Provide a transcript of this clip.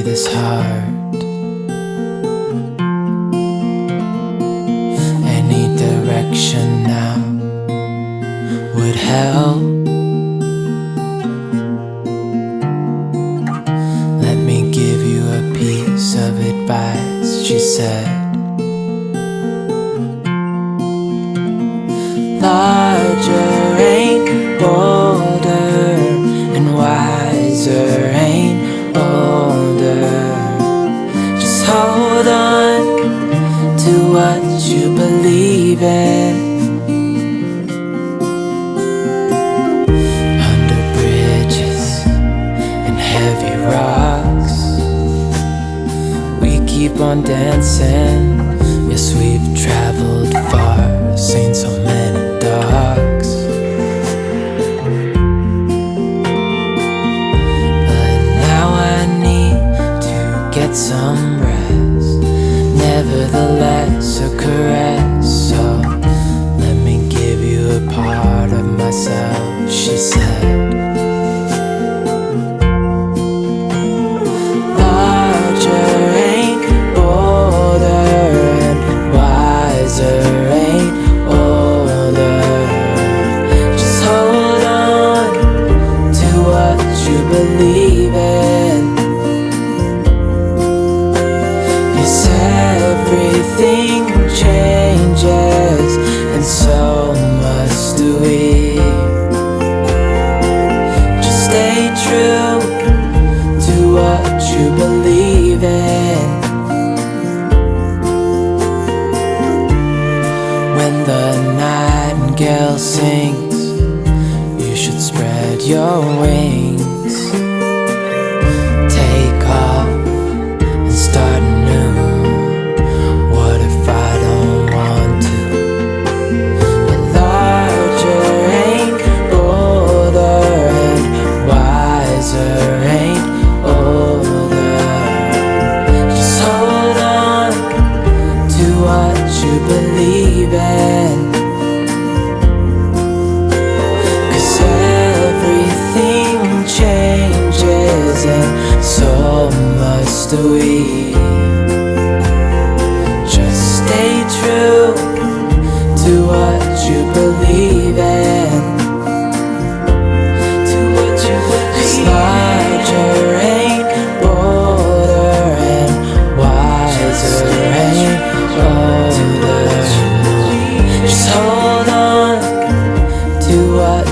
this heart. Any direction now would help. Let me give you a piece of advice, she said. Larger ain't bolder, and wiser ain't older. Just hold on to what you believe in. Under bridges and heavy rocks, we keep on dancing. Yes, we've traveled far, seen so many dogs. But now I need to get some rest, nevertheless a caress. So let me give you a part of myself, she said. Larger ain't bolder, and wiser ain't older. Just hold on to what you believe in. Yes, everything changes, and so must we. Just stay true to what you believe in. When the nightingale sings, you should spread your wings. Take off and start anew. What if I don't want to? But larger ain't bolder, and wiser ain't older. Just hold on to what you believe in. 'Cause everything changes, and so must we. Just stay true to what you believe in. To what you believe. 'Cause larger ain't bolder, and wiser ain't older. Just hold on to what